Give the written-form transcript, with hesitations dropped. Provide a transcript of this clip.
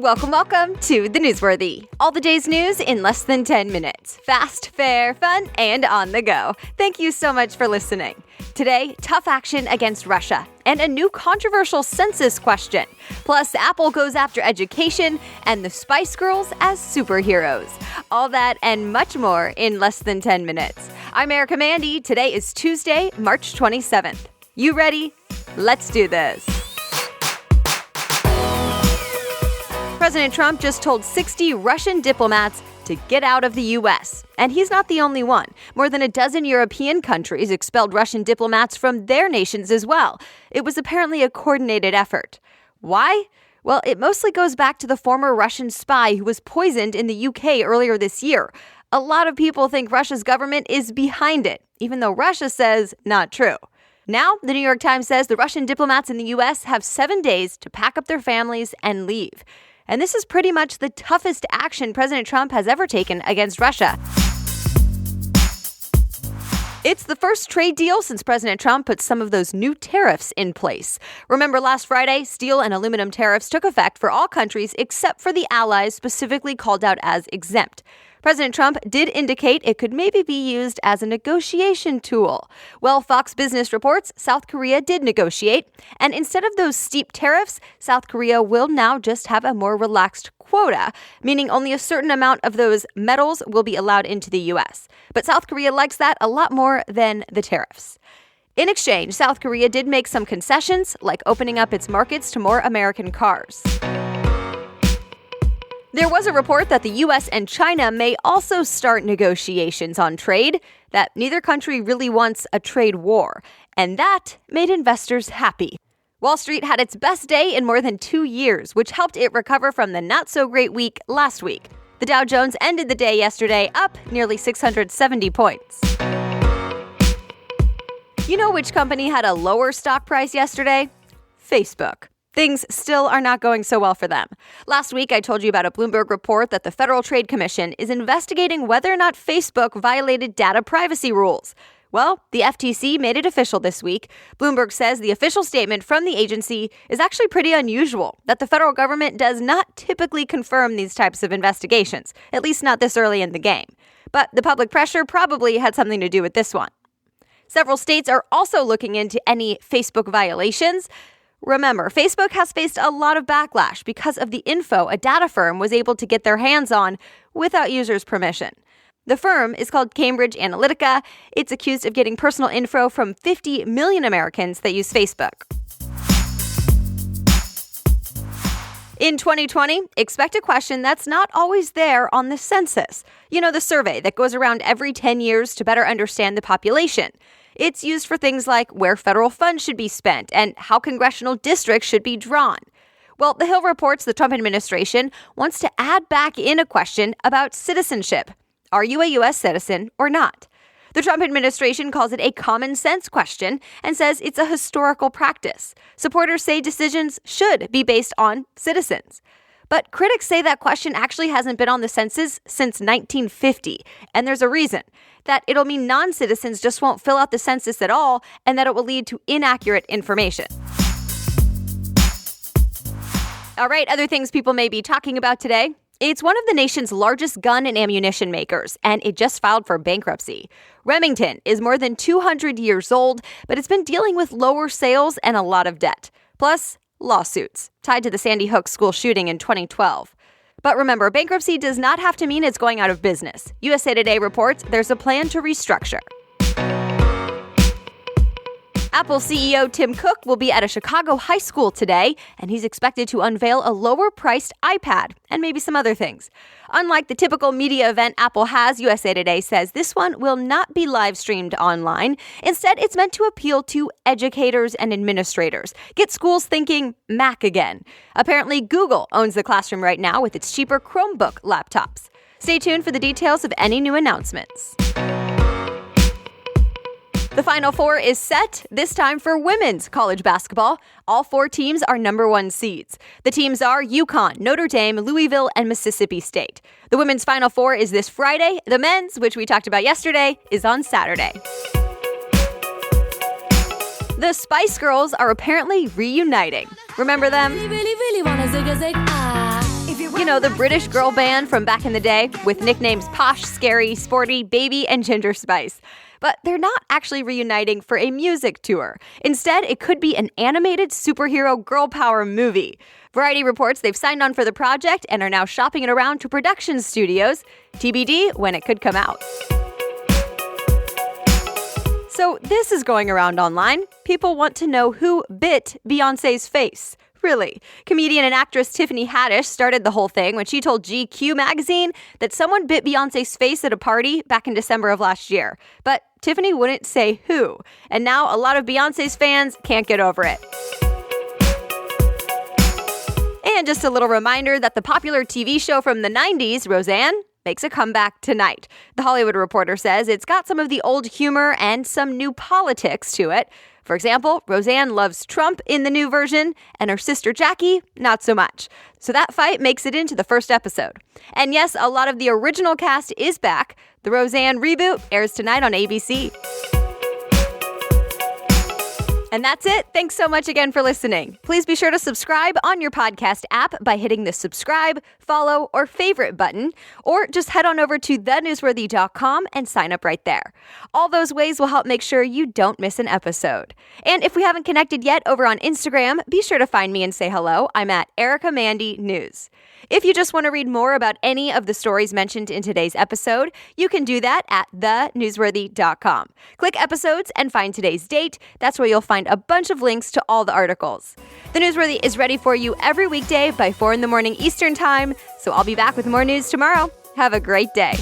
Welcome to The Newsworthy. All the day's news in less than 10 minutes. Fast, fair, fun, and on the go. Thank you so much for listening. Today, tough action against Russia and a new controversial census question. Plus, Apple goes after education and the Spice Girls as superheroes. All that and much more in less than 10 minutes. I'm Erica Mandy. Today is Tuesday, March 27th. You ready? Let's do this. President Trump just told 60 Russian diplomats to get out of the U.S. And he's not the only one. More than a dozen European countries expelled Russian diplomats from their nations as well. It was apparently a coordinated effort. Why? Well, it mostly goes back to the former Russian spy who was poisoned in the U.K. earlier this year. A lot of people think Russia's government is behind it, even though Russia says not true. Now, the New York Times says the Russian diplomats in the U.S. have 7 days to pack up their families and leave. And this is pretty much the toughest action President Trump has ever taken against Russia. It's the first trade deal since President Trump put some of those new tariffs in place. Remember last Friday, steel and aluminum tariffs took effect for all countries except for the allies specifically called out as exempt. President Trump did indicate it could maybe be used as a negotiation tool. Well, Fox Business reports South Korea did negotiate, and instead of those steep tariffs, South Korea will now just have a more relaxed quota, meaning only a certain amount of those metals will be allowed into the U.S. But South Korea likes that a lot more than the tariffs. In exchange, South Korea did make some concessions, like opening up its markets to more American cars. There was a report that the U.S. and China may also start negotiations on trade, that neither country really wants a trade war, and that made investors happy. Wall Street had its best day in more than 2 years, which helped it recover from the not-so-great week last week. The Dow Jones ended the day yesterday up nearly 670 points. You know which company had a lower stock price yesterday? Facebook. Things still are not going so well for them. Last week, I told you about a Bloomberg report that the Federal Trade Commission is investigating whether or not Facebook violated data privacy rules. Well, the FTC made it official this week. Bloomberg says the official statement from the agency is actually pretty unusual, that the federal government does not typically confirm these types of investigations, at least not this early in the game. But the public pressure probably had something to do with this one. Several states are also looking into any Facebook violations. Remember, Facebook has faced a lot of backlash because of the info a data firm was able to get their hands on without users' permission. The firm is called Cambridge Analytica. It's accused of getting personal info from 50 million Americans that use Facebook. In 2020, expect a question that's not always there on the census. You know, the survey that goes around every 10 years to better understand the population. It's used for things like where federal funds should be spent and how congressional districts should be drawn. Well, The Hill reports the Trump administration wants to add back in a question about citizenship. Are you a U.S. citizen or not? The Trump administration calls it a common sense question and says it's a historical practice. Supporters say decisions should be based on citizens. But critics say that question actually hasn't been on the census since 1950, and there's a reason. That it'll mean non-citizens just won't fill out the census at all, and that it will lead to inaccurate information. All right, other things people may be talking about today. It's one of the nation's largest gun and ammunition makers, and it just filed for bankruptcy. Remington is more than 200 years old, but it's been dealing with lower sales and a lot of debt. Plus, lawsuits tied to the Sandy Hook school shooting in 2012. But remember, bankruptcy does not have to mean it's going out of business. USA Today reports there's a plan to restructure. Apple CEO Tim Cook will be at a Chicago high school today, and he's expected to unveil a lower-priced iPad and maybe some other things. Unlike the typical media event Apple has, USA Today says this one will not be live-streamed online. Instead, it's meant to appeal to educators and administrators, get schools thinking Mac again. Apparently, Google owns the classroom right now with its cheaper Chromebook laptops. Stay tuned for the details of any new announcements. The Final Four is set, this time for women's college basketball. All 4 teams are number 1 seeds. The teams are UConn, Notre Dame, Louisville, and Mississippi State. The women's Final Four is this Friday. The men's, which we talked about yesterday, is on Saturday. The Spice Girls are apparently reuniting. Remember them? Really wanna zig a zig, ah. You know, the British girl band from back in the day with nicknames Posh, Scary, Sporty, Baby, and Ginger Spice. But they're not actually reuniting for a music tour. Instead, it could be an animated superhero girl power movie. Variety reports they've signed on for the project and are now shopping it around to production studios. TBD when it could come out. So this is going around online. People want to know who bit Beyonce's face. Really. Comedian and actress Tiffany Haddish started the whole thing when she told GQ magazine that someone bit Beyonce's face at a party back in December of last year. But Tiffany wouldn't say who. And now a lot of Beyonce's fans can't get over it. And just a little reminder that the popular TV show from the 90s, Roseanne, makes a comeback tonight. The Hollywood Reporter says it's got some of the old humor and some new politics to it. For example, Roseanne loves Trump in the new version, and her sister Jackie, not so much. So that fight makes it into the first episode. And yes, a lot of the original cast is back. The Roseanne reboot airs tonight on ABC. And that's it. Thanks so much again for listening. Please be sure to subscribe on your podcast app by hitting the subscribe, follow, or favorite button, or just head on over to thenewsworthy.com and sign up right there. All those ways will help make sure you don't miss an episode. And if we haven't connected yet over on Instagram, be sure to find me and say hello. I'm at Erica Mandy News. If you just want to read more about any of the stories mentioned in today's episode, you can do that at thenewsworthy.com. Click episodes and find today's date. That's where you'll find a bunch of links to all the articles. The Newsworthy is ready for you every weekday by 4 a.m. Eastern Time, so I'll be back with more news tomorrow. Have a great day.